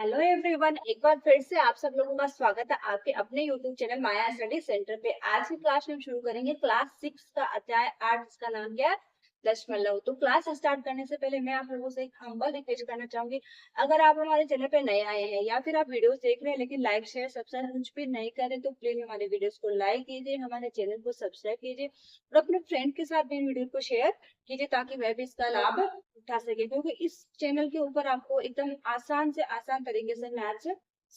Hello everyone, एक बार फिर से आप सब लोगों का स्वागत है आपके अपने यूट्यूब चैनल माया स्टडी सेंटर पे। आज की क्लास में हम शुरू करेंगे क्लास 6 का अध्याय 8 जिसका नाम क्या है, दशमलव। तो क्लास स्टार्ट करने से पहले मैं आप लोगों से एक हम्बल रिक्वेस्ट करना चाहूंगी। अगर आप हमारे चैनल पे नए आए हैं या फिर आप वीडियोस देख रहे हैं लेकिन लाइक शेयर सब्सक्राइब कुछ भी नहीं कर रहे, तो प्लीज हमारे वीडियोस को लाइक कीजिए, हमारे चैनल को सब्सक्राइब कीजिए और अपने फ्रेंड के साथ भी वीडियो को शेयर कीजिए ताकि वह भी इसका लाभ उठा सके। क्योंकि इस चैनल के ऊपर आपको एकदम आसान से आसान तरीके से मैथ्स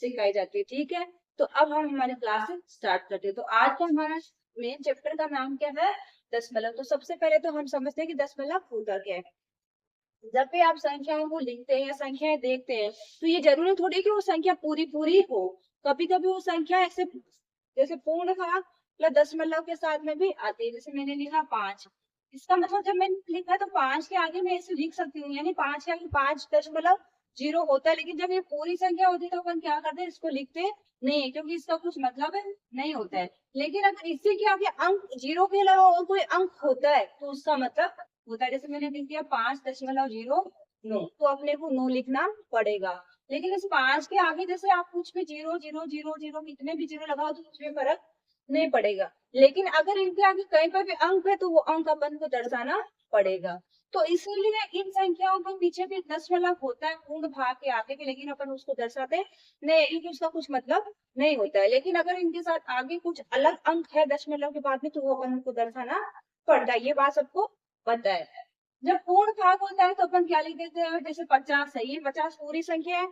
सिखाई जाती है। ठीक है, तो अब हम हमारी क्लास स्टार्ट करते हैं। तो आज का हमारा मेन चैप्टर का नाम क्या है, दशमलव। तो सबसे पहले तो हम समझते हैं कि दशमलव होता क्या है। जब भी आप संख्याओं को लिखते हैं या संख्याएं देखते हैं तो ये जरूरी थोड़ी कि वो संख्या पूरी पूरी हो। कभी कभी वो संख्या ऐसे जैसे पूर्ण भाग प्लस दशमलव के साथ में भी आती है। जैसे मैंने लिखा 5, इसका मतलब जब मैंने लिखा तो 5 के आगे मैं ऐसे लिख सकती हूँ, यानी 5 के आगे 5.0 होता है। लेकिन जब ये पूरी संख्या होती है तो अपन क्या करते हैं, इसको लिखते नहीं, क्योंकि इसका कुछ मतलब है नहीं होता है। लेकिन अगर इसी के आगे अंक जीरो के अलावा और कोई अंक होता है तो उसका मतलब होता है। जैसे मैंने लिख दिया 5.09, तो अपने को 9 लिखना पड़ेगा। लेकिन इस 5 के आगे जैसे आप कुछ भी जीरो जीरो जीरो जीरो कितने भी जीरो लगाओ तो कुछ भी फर्क नहीं पड़ेगा। लेकिन अगर इनके आगे कहीं पर भी अंक है तो वो अंक अपन को दर्शाना पड़ेगा। तो इसीलिए इन संख्याओं के पीछे भी दशमलव होता है पूर्ण भाग के आगे भी, लेकिन अपन उसको दर्शाते नहीं क्योंकि उसका कुछ मतलब नहीं होता है। लेकिन अगर इनके साथ आगे कुछ अलग अंक है दशमलव के बाद में तो वो अपन को दर्शाना पड़ता है। ये बात सबको पता है। जब पूर्ण भाग होता है तो अपन क्या लिख देते हैं, जैसे 50 है, ये 50 पूरी संख्या है,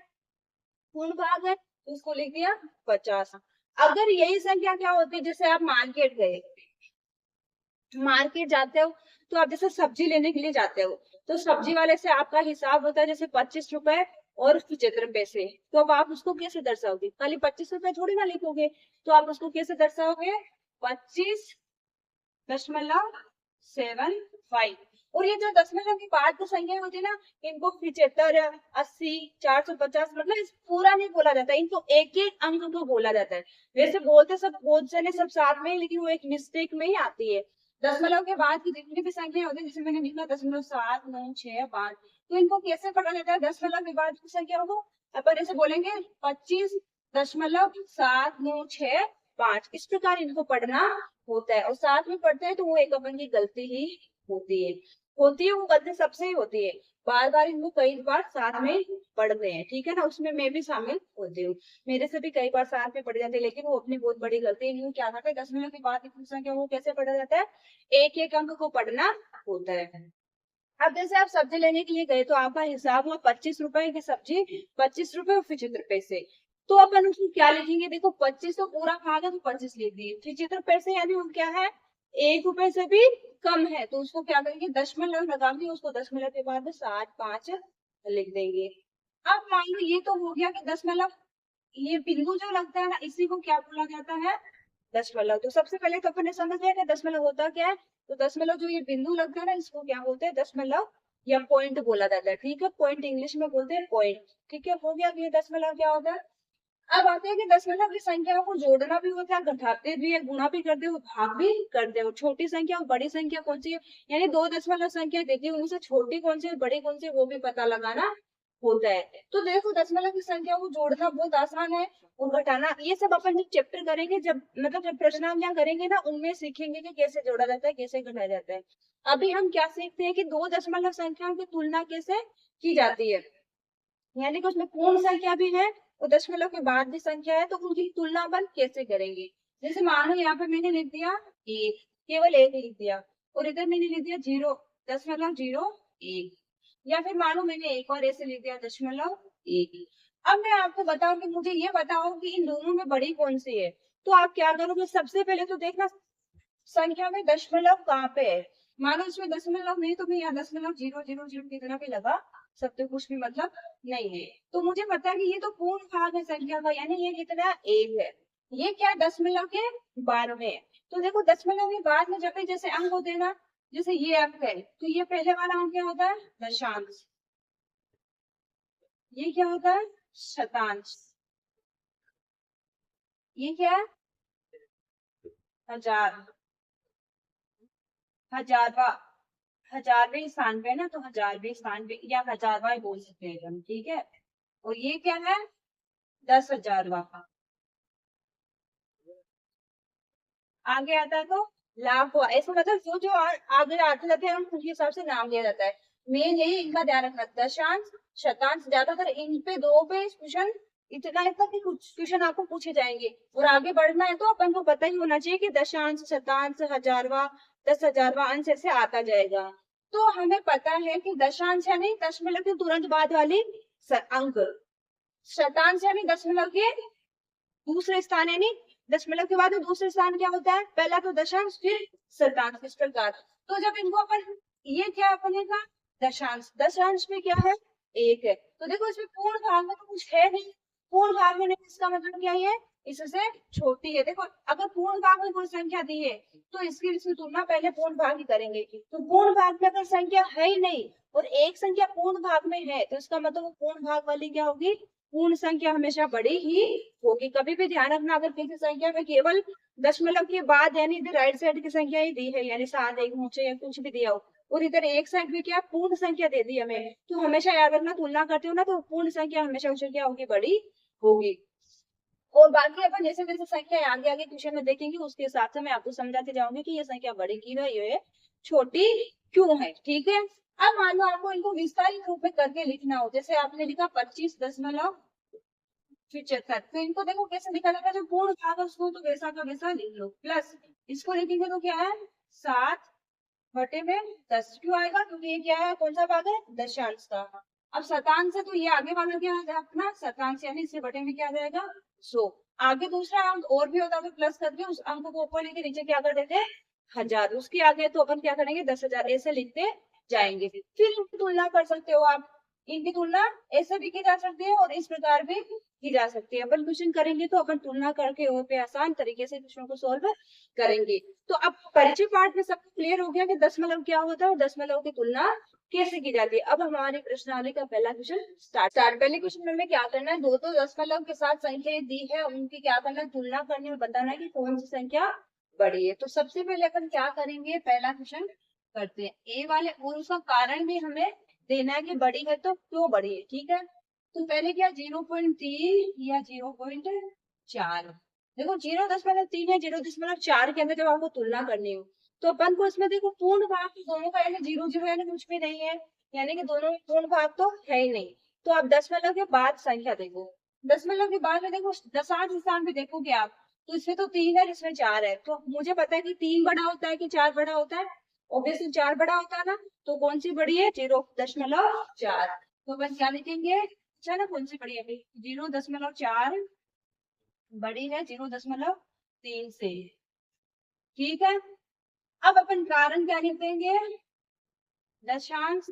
पूर्ण भाग है तो इसको लिख दिया 50। अगर यही संख्या क्या होती है, जैसे आप मार्केट गए, मार्केट जाते हो तो आप जैसे सब्जी लेने के लिए जाते हो तो सब्जी वाले से आपका हिसाब होता है जैसे 25 रुपए और 75 पैसे। तो अब आप उसको कैसे दर्शाओगे, खाली 25 रुपए थोड़ी ना लिखोगे, तो आप उसको कैसे दर्शाओगे, 25.75। और ये जो दशमलव की बाद की संख्या होती है ना, इनको 75, 80, 450 मतलब इस पूरा नहीं बोला जाता, इनको एक एक अंक को बोला जाता है। वैसे बोलते सब बहुत जने सब साथ में ही, लेकिन वो एक मिस्टेक में ही आती है। दशमलव के बाद की जितनी भी संख्या होती है, जैसे मैंने लिखा 0.7, 9, 6, 5, तो इनको कैसे पढ़ा जाता है, दशमलव के बाद की संख्या को अपन ऐसे बोलेंगे 25.7, 9, 6, 5, इस प्रकार इनको पढ़ना होता है। और साथ में पढ़ते हैं तो वो एक अपन की गलती ही होती है वो गलती सबसे ही होती है। बार बार इनको कई बार साथ में पढ़ते हैं, ठीक है ना, उसमें मैं भी शामिल होती हूँ, मेरे से भी कई बार साथ में पढ़ जाते हैं। लेकिन वो अपनी बहुत बड़ी गलती है। क्या था कि दशमलव के बाद इतनी संख्या वो कैसे पढ़ा जाता है, एक एक अंक को पढ़ना होता है। अब जैसे आप सब्जी लेने के लिए गए तो आपका हिसाब हुआ 25 रुपए की सब्जी, 25 रुपए और 75 पैसे। तो अपन उसको क्या लिखेंगे, देखो 25 तो पूरा भाग है तो 25 लिख दिए, 75 पैसे यानी वो क्या है, 1 रुपए से भी कम है, तो उसको क्या करेंगे, दशमलव लगा के उसको दशमलव के बाद में 7, 5 लिख देंगे। अब मान लो ये तो हो गया कि दशमलव, ये बिंदु जो लगता है ना इसी को क्या बोला जाता है, दशमलव। तो सबसे पहले तो अपन ने समझ लिया कि दशमलव होता क्या है। तो दशमलव जो ये बिंदु लगता है ना इसको क्या बोलते हैं, दशमलव या पॉइंट बोला जाता है। ठीक है, पॉइंट इंग्लिश में बोलते हैं पॉइंट। ठीक है, हो गया कि ये दशमलव क्या होता है। अब आते हैं कि दशमलव की संख्याओं को जोड़ना भी होता है, घटाते भी है, गुणा भी करते हो, भाग भी करते हो। छोटी संख्या और बड़ी संख्या कौन सी है, यानी दो दशमलव संख्या देती है उनमें से छोटी कौन सी है बड़ी कौन सी है वो भी पता लगाना होता है। तो देखो दशमलव की संख्या को जोड़ना बहुत आसान है और घटाना ये सब अपन जब चैप्टर करेंगे, जब मतलब जब प्रश्नावलियां करेंगे ना उनमें सीखेंगे कि कैसे जोड़ा जाता है कैसे घटाया जाता है। अभी हम क्या सीखते हैं कि दो दशमलव संख्याओं की तुलना कैसे की जाती है, यानी कि उसमें पूर्ण संख्या भी है और दशमलव के बाद भी संख्या है, तो उनकी तुलना अपन कैसे करेंगे। जैसे मानो यहाँ पे मैंने लिख दिया एक, केवल एक लिख दिया, और इधर मैंने लिख दिया 0.01, या फिर मानो मैंने एक और ऐसे लिख दिया 0.1। अब मैं आपको बताऊं कि मुझे ये बताओ कि इन दोनों में बड़ी कौन सी है, तो आप क्या करोगे, सबसे पहले तो देखना संख्या में दशमलव कहाँ पे है। मानो इसमें दशमलव नहीं तो मैं यहाँ दशमलव 0.00 की तरह भी लगा सकते हो, कुछ भी मतलब नहीं है। तो मुझे पता है कि ये तो पूर्ण भाग है संख्या का, यानी ये कितना एक है, ये क्या दशमलव के बाद में है। तो देखो दशमलव के बाद में जब भी जैसे अंक होते हैं ना, जैसे ये अंक है तो ये पहले वाला अंक क्या होता है, दशांश। ये क्या होता है, शतांश। ये क्या है, हजार, हजारवा, हजारवें स्थान पे है ना, तो हजारवें स्थान पे या हजारवा बोल सकते हैं हम, ठीक है। और ये क्या है, 10,000वां। आगे आता है तो लाख हुआ, ऐसा मतलब जो जो आगे आते जाते हैं हम उनके हिसाब से नाम दिया जाता है। मेन यही इनका ध्यान रखना, दशांश शतांश ज्यादातर इन पे दो पे क्वेश्चन, इतना इतना कि कुछ क्वेश्चन आपको पूछे जाएंगे। और आगे बढ़ना है तो अपन को पता ही होना चाहिए कि दशांश शतांश हजारवा 10,000वां अंश ऐसे आता जाएगा। तो हमें पता है कि दशांश यानी दशमलव के तुरंत बाद वाली अंक, शतांश यानी दशमलव के दूसरे स्थान, यानी दशमलव के बाद में दूसरे स्थान क्या होता है, पहला तो दशांश फिर शतांश, इस प्रकार। तो जब इनको अपन, ये क्या बनेगा दशांश, दशांश में क्या है एक है, तो देखो इसमें पूर्ण भाग में तो कुछ है नहीं, पूर्ण भाग में नहीं, इसका मतलब क्या है इससे छोटी है। देखो अगर पूर्ण भाग में कोई संख्या दी है तो इसकी इसकी तुलना पहले पूर्ण भाग ही करेंगे। तो पूर्ण भाग में अगर संख्या है ही नहीं और एक संख्या पूर्ण भाग में है तो इसका मतलब वो पूर्ण भाग वाली क्या होगी, पूर्ण संख्या हमेशा बड़ी ही होगी। कभी भी ध्यान रखना अगर किसी संख्या में केवल दशमलव के बाद यानी इधर राइट साइड की संख्या ही दी है, यानी 7 1 ऊंचे या कुछ भी दिया हो, और इधर एक साइड भी क्या पूर्ण संख्या दे दी हमें, तो हमेशा याद रखना तुलना करते हो ना तो पूर्ण संख्या हमेशा उससे क्या होगी, बड़ी होगी। और बाकी अपन जैसे जैसे संख्या आगे आगे क्वेश्चन में देखेंगे उसके हिसाब से मैं आपको समझाते जाऊंगी कि ये संख्या बड़ी क्यों है, ये छोटी क्यों है, ठीक है। अब मान लो आपको इनको विस्तारित रूप में करके लिखना हो, जैसे आपने लिखा 25.75, तो इनको देखो कैसे लिखा जाता है, जो पूर्ण भाग है उसको तो वैसा का वैसा लिख लो, प्लस इसको लिखेंगे तो क्या है 7/10, क्यों आएगा क्योंकि ये क्या है, कौन सा भाग है, दशांश का। अब शतांश है तो ये आगे वाला क्या है अपना शतांश, यानी इससे बटे में क्या आ जाएगा 100। आगे दूसरा अंक और भी होता है तो प्लस करके उस अंक को ऊपर लेके नीचे क्या कर देते, हजार, उसके आगे तो अपन क्या करेंगे 10,000, ऐसे लिखते जाएंगे। फिर इनकी तुलना कर सकते हो आप, इनकी तुलना ऐसे भी की जा सकती है और इस प्रकार भी की जा सकती है। अपन क्वेश्चन करेंगे तो अपन तुलना करके और पे आसान तरीके से क्वेश्चन को सॉल्व करेंगे। तो अब परिचय पाठ में सबको क्लियर हो गया कि दशमलव क्या होता है और दशमलव की तुलना कैसे की जाती है। अब हमारी प्रश्नावली का पहला क्वेश्चन स्टार्ट। पहले क्वेश्चन में हमें क्या करना है, दो दशमलव के साथ संख्या दी है उनकी क्या करना है, तुलना करनी है, बताना है कि कौन सी संख्या बड़ी है। तो सबसे पहले अपन क्या करेंगे, पहला क्वेश्चन करते हैं ए वाले, और उसका कारण भी हमें देना है कि बड़ी है तो क्यों बड़ी है, ठीक है। तो पहले क्या 0.3 या 0.4, देखो 0.3 या 0.4 के अंदर जब आपको तुलना करनी हो तो अपन को इसमें देखो पूर्ण भाग तो दोनों का यानी 0 0 यानी कुछ भी नहीं है, यानी कि दोनों में पूर्ण भाग तो है ही नहीं। तो आप दशमलव के बाद संख्या देखो, दशमलव के बाद में देखो दशांश स्थान भी देखोगे आप, तो इसमें तो 3 है इसमें 4 है, तो मुझे पता है कि 3 बड़ा होता है कि 4 बड़ा होता है, ऑब्वियसली 4 बड़ा होता है ना, तो कौन सी बड़ी है 0.4, तो अपन क्या लिखेंगे, अच्छा ना कौन सी बड़ी है, 0.4 बड़ी है 0.3 से, ठीक है। अब अपन कारण क्या लिख देंगे, दशांश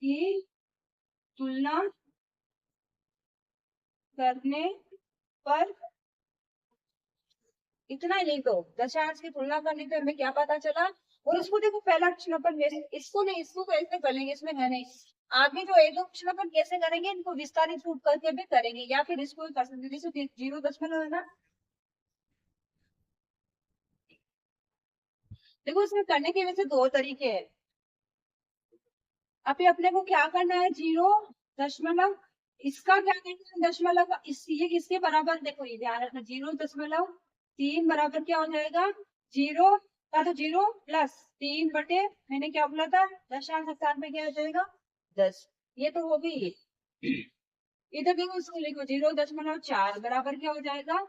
की तुलना करने पर, इतना ही लिख दो, दशांश की तुलना करने पे हमें क्या पता चला। और इसको देखो पहला क्वेश्चन अपन इसको नहीं, इसको तो ऐसे कर लेंगे, इसमें है नहीं, आगे जो एक दो क्वेश्चन अपन कैसे करेंगे, इनको विस्तारित रूप करके भी करेंगे या फिर इसको कर सकते, जैसे 0.0 है ना, देखो इसमें करने के वैसे दो तरीके हैं। अभी अपने को क्या करना है, 0. इसका क्या करना है, दशमलव का ये किसके बराबर, देखो ये ध्यान रखना 0.3 बराबर क्या हो जाएगा, 0 का तो 0 प्लस 3 बटे मैंने क्या बोला था दशांश स्थान पे क्या हो जाएगा 10, ये तो हो गई। इधर देखो इसको लिखो 0.4 बराबर क्या हो जाएगा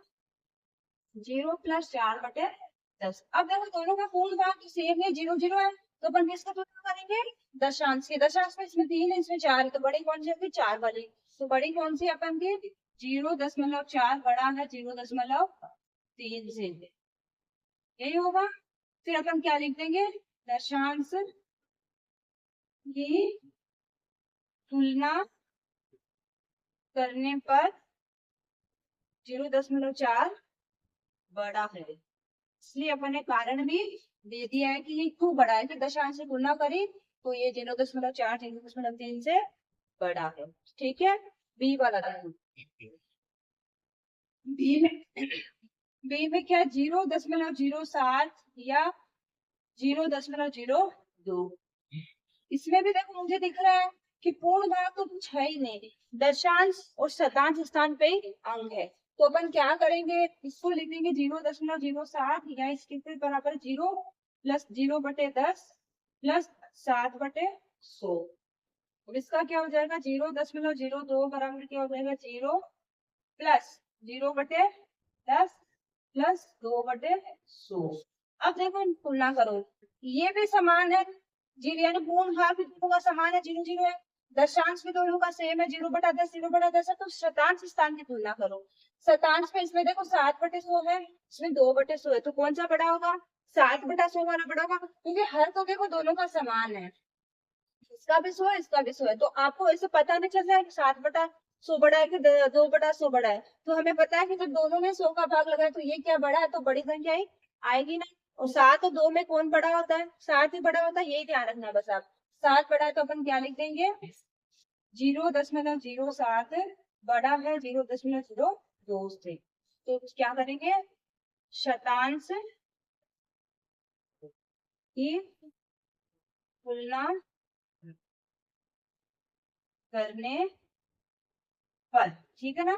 0 प्लस 4 बटे 10। अब देखो दोनों का पूर्ण भाग तो सेम है, 0 0 है, तो अपन किसका तुलना करेंगे, दशांश की। दशांश में इसमें 3 है इसमें 4 है, तो बड़ी कौन सी होगी 4 वाली, तो बड़ी कौन सी अपन की 0.4 बड़ा है 0.3 से, यही होगा। फिर अपन क्या लिख देंगे, दशांश की तुलना करने पर 0.4 बड़ा है, इसलिए अपन ने कारण भी दे दिया है कि ये क्यों बड़ा है, कि दशांश से तुलना करी तो ये 0.4 0.3 से बड़ा है, ठीक है। बी वाला देखो, बी में बी में क्या 0.07 या 0.02, इसमें भी देखो मुझे दिख रहा है कि पूर्ण भाग तो कुछ है ही नहीं, दशांश और शतांश स्थान पे अंक है। तो अपन क्या करेंगे, इसको लिखेंगे 0.07 या इसके बराबर 0 प्लस 0/10 प्लस 7/100। और इसका क्या हो जाएगा 0.02 बराबर क्या हो जाएगा 0 प्लस 0/10 प्लस 2/100। अब देखो तुलना करो, ये भी समान है, जीरो यानी पूर्ण भाग भी दोनों का समान है, 0 0 है, दशांश भी दोनों का सेम है 0/10 0/10 है। तो शतांश स्थान की तुलना करो, शतांश में इसमें देखो 7/100 है, इसमें 2/100 है, तो कौन सा बड़ा होगा, 7/100 वाला बड़ा होगा, क्योंकि हर तो देखो दोनों का समान है, इसका भी 100 है इसका भी 100 है। तो आपको ऐसे पता नहीं चल रहा है कि 7/100 बड़ा है कि 2/100 बड़ा है, तो हमें पता है कि जब दोनों में 100 का भाग लगा है तो ये क्या बड़ा है, तो बड़ी संख्या ही आएगी ना। और 7 और 2 में कौन बड़ा होता है, 7 ही बड़ा होता है, यही ध्यान रखना बस आप। 7 बड़ा है तो अपन क्या लिख देंगे 0.07 बड़ा है 0.02 से। तो क्या करेंगे, शतांश की तुलना करने पर, ठीक है ना।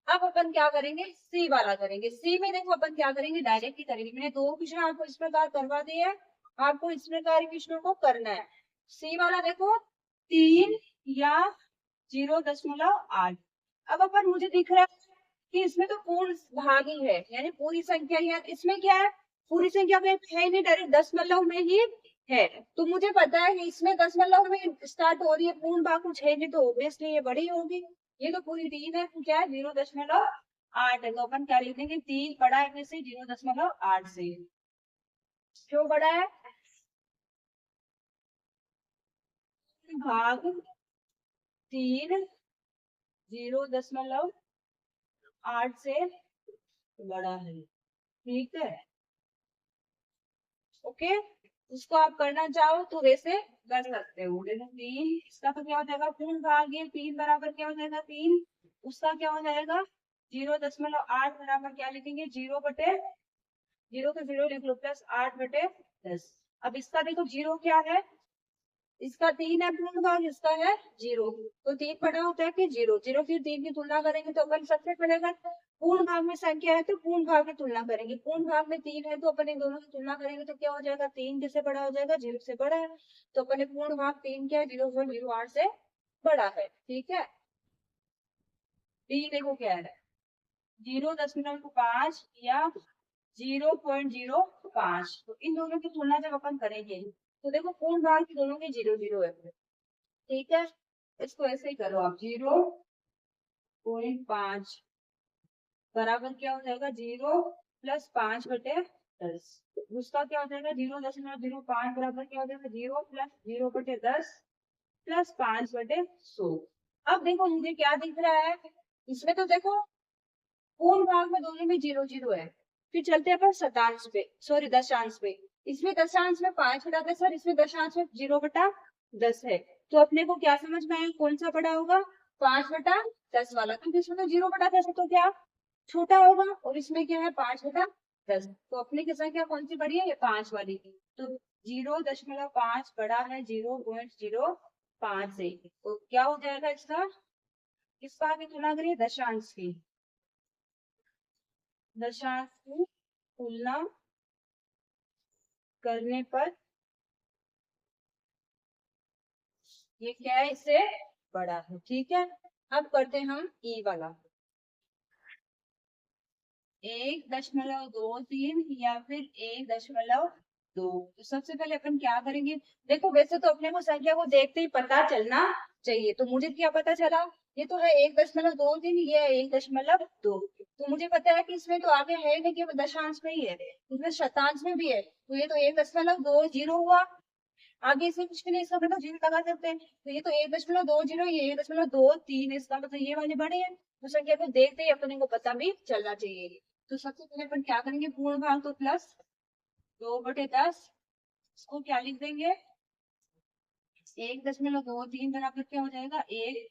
अब अपन क्या करेंगे, सी वाला करेंगे। सी में देखो अपन क्या करेंगे, डायरेक्ट ही करेंगे, मैंने 2 क्वेश्चन आपको इस प्रकार करवा दिए हैं, आपको इस प्रकार क्वेश्चनों को करना है। सी वाला देखो 3 या 0.8। अब अपन मुझे दिख रहा है कि इसमें तो पूर्ण भाग ही है, यानी पूरी संख्या ही है, इसमें क्या है पूरी संख्या में है नहीं, डायरेक्ट दशमलव में ही है। तो मुझे पता है कि इसमें दशमलव में स्टार्ट हो रही है, पूर्ण भाग कुछ है नहीं, तो ऑब्वियसली ये बड़ी होगी। ये तो पूरी 3 है, तो क्या है 0.8 है, तो अपन क्या लिख देंगे 3 बड़ा है में से 0.8 से। क्यों बड़ा है, भाग 3 0.8 से बड़ा है, ठीक है। ओके, इसको आप करना चाहो तो वैसे कर सकते हो। देखो 3 इसका तो क्या हो जाएगा पूर्ण भाग है, 3 बराबर क्या हो जाएगा 3, उसका क्या हो जाएगा 0.8 बराबर क्या लिखेंगे 0 तो 0 लिख लो प्लस 8/10। अब इसका देखो 0 क्या है, इसका 3 है पूर्ण भाग, इसका है 0, तो 3 बड़ा होता है कि 0 0 फिर 3 की तुलना करेंगे तो अपन सबसे पहले अगर पूर्ण भाग में संख्या है तो पूर्ण भाग में तुलना करेंगे, पूर्ण भाग में 3 है तो अपन इन दोनों की तुलना करेंगे तो क्या हो जाएगा 3 किससे बड़ा हो जाएगा 0 से बड़ा है, तो अपन पूर्ण भाग 3 क्या है 0.08 से बड़ा है, ठीक है। डी देखो क्या है 0.5 या 0.05, तो इन दोनों की तुलना जब अपन करेंगे तो देखो पूर्ण भाग की दोनों की 0 0 है, ठीक है। इसको ऐसे ही करो आप 0.5 बराबर क्या हो जाएगा 0 प्लस 5/10, उसका क्या हो जाएगा 0.05 बराबर क्या हो जाएगा 0 प्लस 0/10 प्लस 5/100। अब देखो मुझे क्या दिख रहा है, इसमें तो देखो पूर्ण भाग में दोनों में 0 0 है, फिर चलते हैं अपन शतांश पे, सॉरी दशांश पे। इसमें दशांश में 5/10 और इसमें दशांश में 0/10 है, तो अपने को क्या समझ में आया कौन सा बड़ा होगा 5/10 वाला, क्योंकि इसमें तो 0/10 है तो क्या छोटा होगा, और इसमें क्या है 5/10, तो अपने की संख्या कौन सी बड़ी है ये 5 वाली। तो 0.5 बड़ा है 0.05 से, तो क्या हो जाएगा इसका, किसका आगे तुलना करिए दशांश की, दशांश की तुलना करने पर ये क्या है इससे बड़ा है, ठीक है। अब करते हैं हम ई वाला 1.23 या फिर 1.2। तो सबसे पहले अपन क्या करेंगे, देखो वैसे तो अपने को संख्या को देखते ही पता चलना चाहिए, तो मुझे क्या पता चला ये तो है 1.23, ये है 1.2, तो मुझे पता है कि इसमें तो आगे है नहीं कि दशांश में ही है, इसमें शतांश में भी है, तो ये तो 1.20 हुआ, आगे इसमें कुछ भी नहीं, इसका मतलब जीरो लगा सकते हैं, तो ये तो 1.20, ये 1.23, इसका मतलब ये वाले बड़े हैं, तो संख्या को देखते ही अपने को पता भी चलना चाहिए। तो सबसे पहले अपन क्या करेंगे पूर्ण भाग तो प्लस 2/10, इसको क्या लिख देंगे 1.23 बराबर क्या हो जाएगा 1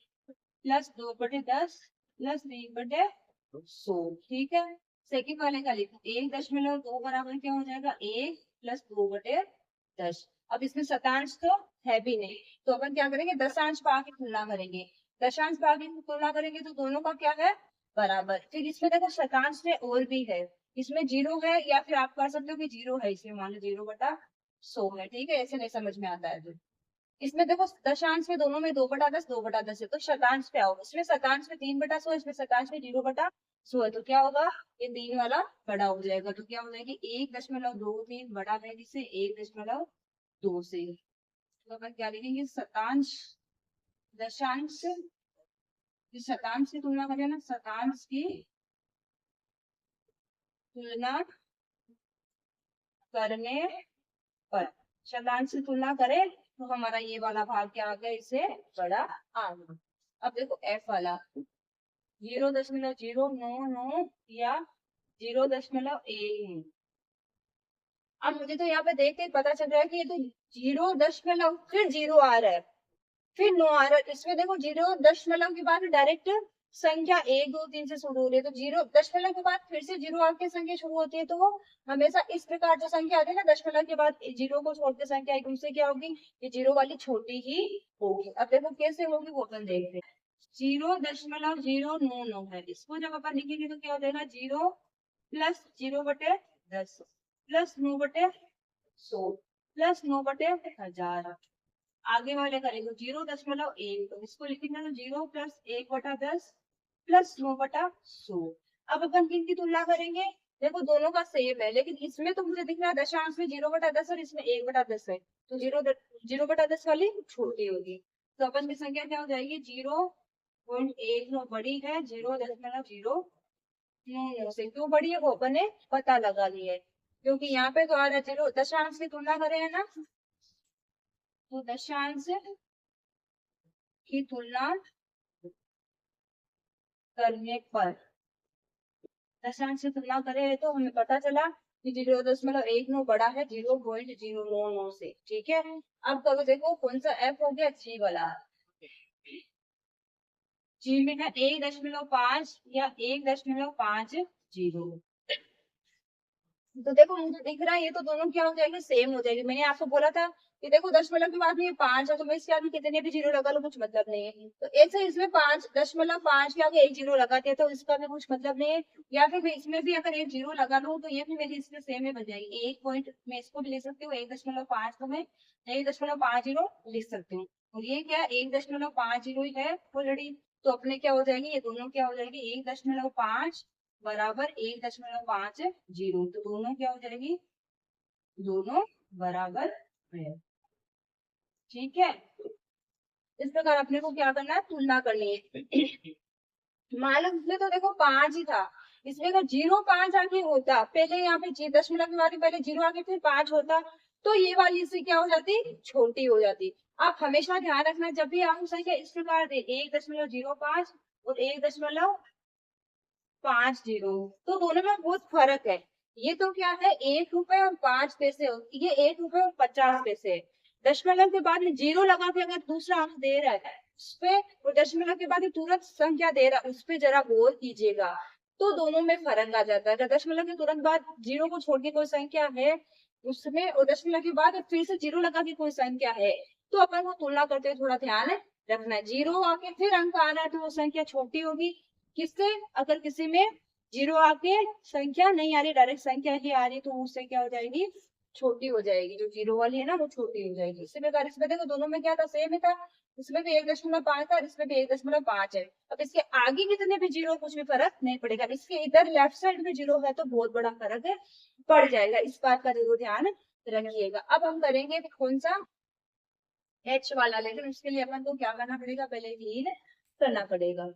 प्लस 2/10 प्लस 3/100, ठीक है। सेकंड वाले का लिखो 1.2 बराबर क्या हो जाएगा 1 प्लस 2/10। अब इसमें शतांश तो है भी नहीं, तो अपन क्या करेंगे, दशांश भाग की तुलना करेंगे। दशांश भाग की तुलना करेंगे तो दोनों का क्या है, बराबर। फिर इसमें देखो शतांश में और भी है, इसमें 0 है, या फिर आप कर सकते हो कि 0 है, इसमें मान लो 0/100 है, ठीक है, ऐसे नहीं समझ में आता है तो। इसमें देखो दशांश में दोनों में 2/10 2/10 है, तो शतांश पे आओ, इसमें शतांश में 3/100, इसमें शतांश में 0/100 है, तो क्या होगा, ये 3 वाला बड़ा हो जाएगा, तो क्या हो जाएगी 1.23 बड़ा है से 1.2 से। तो अपन क्या लिखेंगे, शतांश दशांश, इस शतांश की तुलना करें ना, शतांश की तुलना करने पर, शतांश की तुलना करें तो हमारा ये वाला भाग क्या आ गया, इससे बड़ा आ गया। अब देखो एफ वाला 0.099 या 0.1। अब मुझे तो यहाँ पे देख के पता चल रहा है कि ये तो 0 फिर 0 आ रहा है, फिर 9 आ रहा है। इसमें देखो 0 के बाद डायरेक्ट संख्या 1 2 3 से शुरू हो रही है, तो 0 के बाद फिर से 0 आके संख्या शुरू होती है, तो वो हमेशा इस प्रकार जो संख्या आती है ना, 0 के बाद 0 को छोड़ के संख्या एक, उनसे क्या होगी, ये 0 वाली छोटी ही होगी। अब देखो कैसे होगी वो अपन देखते हैं। 0.099 है, इसको जब अपन लिखेंगे तो क्या हो जाएगा, 0 प्लस 0/10 प्लस 9/100 प्लस 9/1000। आगे वाले करेंगे 0.1, तो इसको लिखेंगे तो 0 प्लस 1/10 प्लस 9/100। अब अपन किनकी तुलना करेंगे, देखो दोनों का सेम है, लेकिन इसमें तो मुझे दिख रहा है दशांश में 0/10 और इसमें 1/10 है, तो 0/10 वाली छोटी होगी, तो अपन की संख्या क्या हो जाएगी, 0.19 बड़ी है 0.099 से। क्यों बड़ी है वो अपन ने पता लगा लिया है, क्योंकि यहाँ पे तो आ रहा है 0, दशांश की तुलना करें है ना, तो दशांश की तुलना करने पर, दशांश की तुलना करें तो हमें पता चला कि 0.19 बड़ा है 0.099 से, ठीक है। अब करो देखो कौन सा एफ हो गया, जी वाला। जी में है 1.5 या 1.50, तो देखो मुझे दिख रहा है ये तो दोनों क्या हो जाएंगे, सेम हो जाएगी। मैंने आपको बोला था कि देखो 10 के बाद में ये 5 है, तो मैं इसके आगे कितने भी 0 लगा लो कुछ मतलब नहीं है, तो ऐसे इसमें 5.5 के आगे 1 0 लगाते हैं तो इसका भी कुछ मतलब नहीं है, या फिर मैं इसमें भी अगर 1 0 लगा लूं तो ये भी मेरी इसमें सेम ही बन जाएगी। 1 पॉइंट मैं इसको भी ले सकती हूँ, 1.5 को मैं 1.50 लिख सकती हूँ, और ये क्या 1.50 ही है ऑलरेडी, तो अपने क्या हो जाएंगे, ये दोनों क्या हो जाएगी 1.5 बराबर 1.50, तो दोनों क्या हो जाएगी, दोनों बराबर है, ठीक है। इस प्रकार अपने को क्या करना है, तुलना करनी है। मान लो इसमें तो देखो 5 ही था, इसमें अगर 0.5 आगे होता, पहले यहाँ पे 10 के बाद पहले 0 आगे फिर 5 होता, तो ये वाली इससे क्या हो जाती, छोटी हो जाती। आप हमेशा ध्यान रखना जब भी आपको संख्या इस प्रकार दे 1.05 और 1.50, तो दोनों में बहुत फर्क है। ये तो क्या है 1 रुपए और 5 पैसे, ये 1 रुपए और 50 पैसे। दशमलव के बाद में 0 लगा के अगर दूसरा अंक दे रहा है उस पे, और दशमलव के बाद तुरंत संख्या दे रहा है उस पे जरा गौर कीजिएगा, तो दोनों में फर्क आ जाता है। अगर दशमलव के तुरंत बाद 0 को छोड़ के कोई संख्या है उसमें, और दशमलव के बाद फिर से 0 लगा के कोई संख्या है, तो अपन को तुलना करते हुए थोड़ा ध्यान रखना है। 0 आके फिर अंक आ रहा है तो वो संख्या छोटी होगी, किससे, अगर किसी में 0 आके संख्या नहीं आ रही, डायरेक्ट संख्या ही आ रही, तो उससे क्या हो जाएगी, छोटी हो जाएगी, जो 0 वाली है ना वो छोटी हो जाएगी। इसी प्रकार इसमें देखो दोनों में क्या था, सेम ही था, इसमें भी 1.5 था, इसमें भी 1.5 है। अब इसके आगे कितने भी 0 कुछ भी फर्क नहीं पड़ेगा, इसके इधर लेफ्ट साइड में 0 है तो बहुत बड़ा फर्क है पड़ जाएगा, इस बात का जरूर ध्यान रखिएगा। अब हम करेंगे कौन सा, एच वाला, लेकिन उसके लिए अपन को क्या करना पड़ेगा, पहले हील करना पड़ेगा।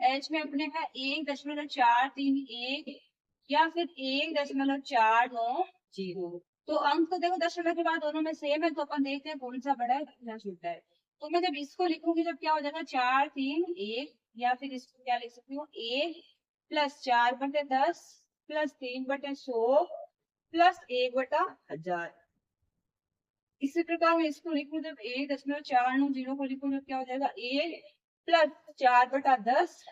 एच में अपने है 1.431 या फिर 1.490। तो अंक तो देखो दशमलव के बाद दोनों में सेम है, तो अपन देखते हैं कौन सा बड़ा है कितना छोटा है। तो मैं जब इसको लिखूंगी जब क्या हो जाएगा 431, या फिर इसको क्या लिख सकती हूँ 1 प्लस 4/10 प्लस 3/100 प्लस 1/1000। इसी प्रकार मैं इसको लिखूं जब 1.490 को लिखूं जब क्या हो जाएगा 1 प्लस 4/10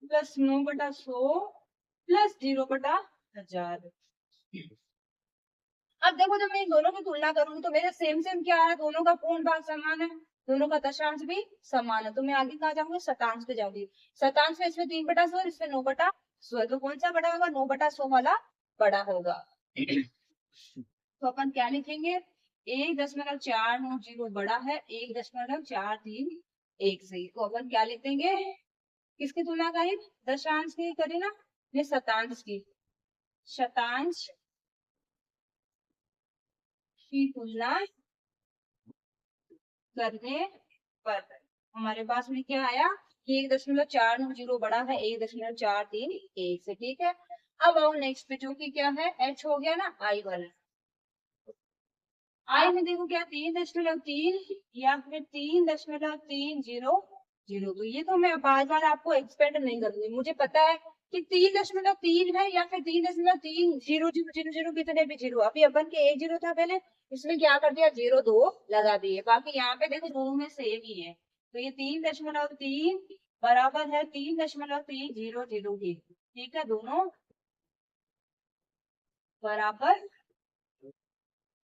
प्लस 9/100 प्लस 0/1000। अब देखो जब मैं इन दोनों की तुलना करूंगी तो मेरे सेम सेम क्या आ रहा है, दोनों का पूर्ण भाग समान है, दोनों का दशांश भी समान है, तो मैं आगे कहाँ जाऊंगी, शतांश पे जाऊंगी। शतांश में इसमें 3/100 इसमें 9/100, तो कौन सा बड़ा होगा, 9/100 वाला बड़ा होगा। तो अपन क्या लिखेंगे, 1.490 बड़ा है 1.431 से, तो अपन क्या लिख देंगे, किसकी तुलना करें, दशांश की करें ना, ये शतांश की, शतांश की तुलना करने पर हमारे पास में क्या आया कि 1.490 बड़ा है 1.431 से, ठीक है। अब आओ नेक्स्ट पे, जो कि क्या है, एच हो गया ना, आई वाला। आई में देखो क्या, 3.3 या फिर 3.300, तो ये तो मैं बार बार आपको एक्सपेंड नहीं करूंगी, मुझे पता है कि 3.3 है या फिर 3.30000 कितने भी जीरो, अभी अपन के एक जीरो था पहले, इसमें क्या कर दिया, 0 2 लगा दिए, बाकी यहाँ पे देखो दोनों में सेम ही है, तो ये 3.3 बराबर है 3.300 की, ठीक है, दोनों बराबर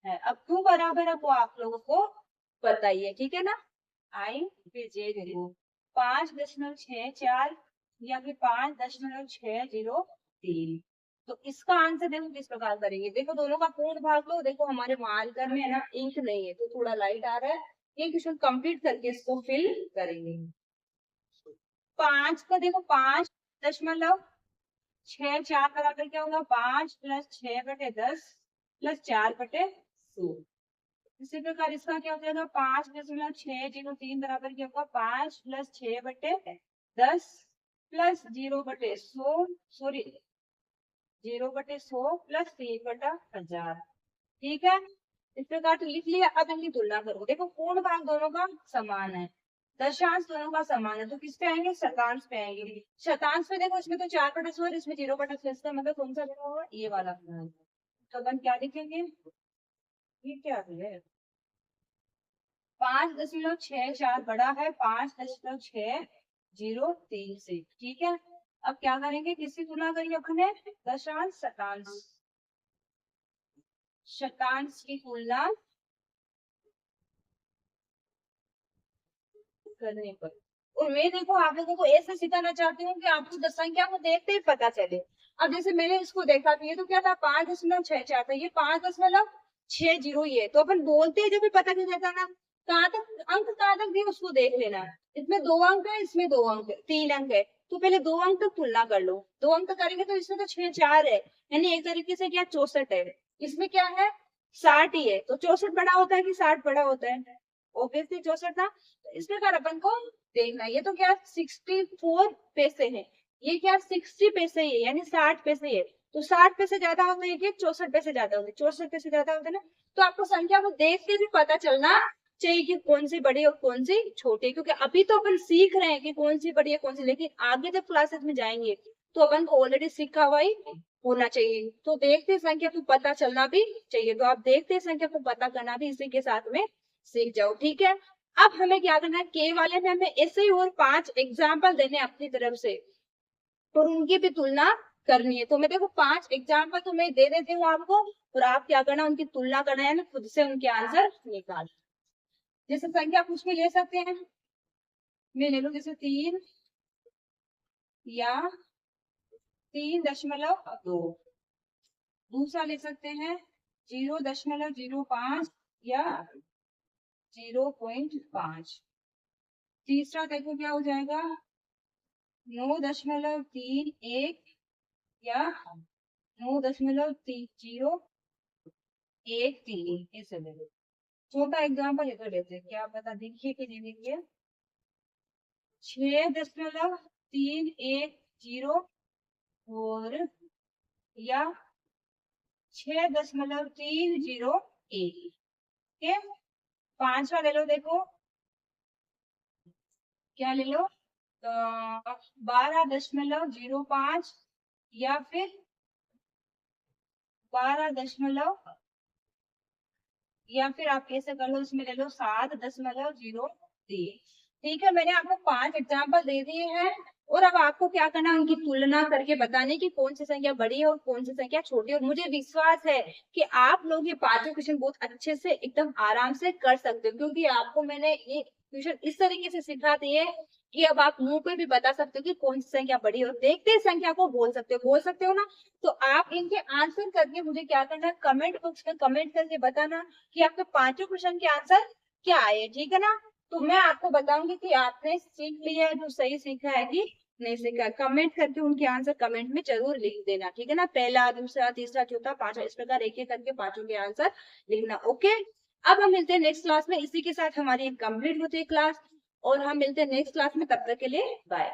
है। अब क्यों बराबर है वो आप लोगों को पता ही है, ठीक है ना। आई फिर जे देखो 5.64 या फिर 5.603, तो इसका आंसर देखो किस प्रकार करेंगे, देखो दोनों का पूर्ण भाग लो, देखो हमारे मार्कर में है ना इंक नहीं है तो थोड़ा लाइट आ रहा है, ये क्वेश्चन कंप्लीट करके इसको फिल करेंगे। 5 का देखो 5.64 बराबर क्या होगा, 5+6/10+4/100, इसी प्रकार इसका क्या हो जाएगा, 5.603 बराबर क्या होगा, 5+6/10+0/100, सॉरी 0/100 + 3/1000, ठीक है। इस प्रकार तो लिख लिया। अब इनकी तुलना करो, देखो पूर्ण भाग दोनों का समान है, दशांश दोनों का समान है, तो किस पे आएंगे, शतांश पे आएंगे। शतांश पे देखो इसमें तो 4/100 है, इसमें 0/100, इसका मतलब कौन सा बड़ा होगा, ये वाला बड़ा होगा। तो अपन क्या लिखेंगे, ये क्या है, 5.64 बड़ा है 5.603 से, ठीक है। अब क्या करेंगे, किसकी तुलना करेंगे अपने, दशांश शतांश, शतांश की तुलना करने पर। और मैं देखो आप लोगों को ऐसे सिखाना चाहती हूँ कि आपको दस संख्या को देखते ही पता चले। अब जैसे मैंने इसको देखा तो ये तो क्या था, 5.64 था, ये 5.60 ही है, तो अपन बोलते ही जब भी पता चल जाता ना, कहाँ तक अंक कहाँ तक दिए उसको देख लेना, इसमें 2 अंक है, इसमें 2 अंक है, 3 अंक है, तो पहले 2 अंक तक तुलना कर लो, 2 अंक तक करेंगे तो इसमें तो 6 4 है, यानी एक तरीके से क्या 64 है, इसमें क्या है 60 ही है, तो 64 बड़ा होता है कि 60 बड़ा होता है, ऑब्वियसली 64 था, तो इस प्रकार अपन को देखना है। ये तो क्या 64 पैसे है, ये क्या 60 पैसे ही है, यानी 60 पैसे है, तो 60 पैसे ज्यादा होते हैं कि 64 पैसे ज्यादा होते हैं, 64 पैसे ज्यादा होते हैं ना, तो आपको संख्या को देख के भी पता चलना चाहिए कि कौन सी बड़ी और कौन सी छोटी, क्योंकि अभी तो अपन सीख रहे हैं कि कौन सी बड़ी है कौन सी, लेकिन आगे जब क्लासेस में जाएंगे तो अपन को ऑलरेडी सीखा हुआ ही होना चाहिए, तो देखते संख्या को पता चलना भी चाहिए, तो आप देखते संख्या को पता करना भी इसी के साथ में सीख जाओ, ठीक है। अब हमें क्या करना है, के वाले में हमें ऐसे ही और 5 एग्जाम्पल देने अपनी तरफ से, और उनकी भी तुलना करनी है, तो मैं देखो 5 एग्जाम्पल तो मैं दे देती हूँ आपको, और आप क्या करना, उनकी तुलना करना है ना, खुद से उनके आंसर निकाल, जैसे संख्या कुछ भी ले सकते हैं, मैं ले लूं जैसे 3 या 3.2, दूसरा ले सकते हैं 0.05 या 0.5, तीसरा देखो क्या हो जाएगा 9.31 या 9.013, ऐसे ले लो। छोटा एग्जाम्पल इधर लेते हैं, क्या पता देखिए कि नहीं देखिए, 6.310 और या 6.301, ठीक है। पांचवा ले लो, देखो क्या ले लो, 12.05 या फिर 12 या फिर आप कैसे कर लो, इसमें ले लो 7.03, ठीक है। मैंने आपको 5 एग्जाम्पल दे दिए हैं, और अब आपको क्या करना है, उनकी तुलना करके बताने की कौन सी संख्या बड़ी है और कौन सी संख्या छोटी है। और मुझे विश्वास है कि आप लोग ये पांचों क्वेश्चन बहुत अच्छे से एकदम आराम से कर सकते हो, क्योंकि आपको मैंने ये क्वेश्चन इस तरीके से सिखा दिए कि अब आप मुंह पे भी बता सकते हो कि कौन सी संख्या बड़ी है और देखते ही संख्या को बोल सकते हो ना। तो आप इनके आंसर करके मुझे क्या करना है, कमेंट बॉक्स में कमेंट करके बताना कि आपके पांचों क्वेश्चन के आंसर क्या आए, ठीक है ना। तो मैं आपको बताऊंगी कि आपने सीख लिया है, जो सही सीखा है कि नहीं सीखा। कमेंट करके उनके आंसर कमेंट में जरूर लिख देना, ठीक है ना। पहला, दूसरा, तीसरा, चौथा, पांचवा, इस प्रकार एक एक करके पांचों के आंसर लिखना। ओके, अब हम मिलते हैं नेक्स्ट क्लास में। इसी के साथ हमारी कंप्लीट होती है क्लास, और हम मिलते हैं नेक्स्ट क्लास में। तब तक के लिए बाय।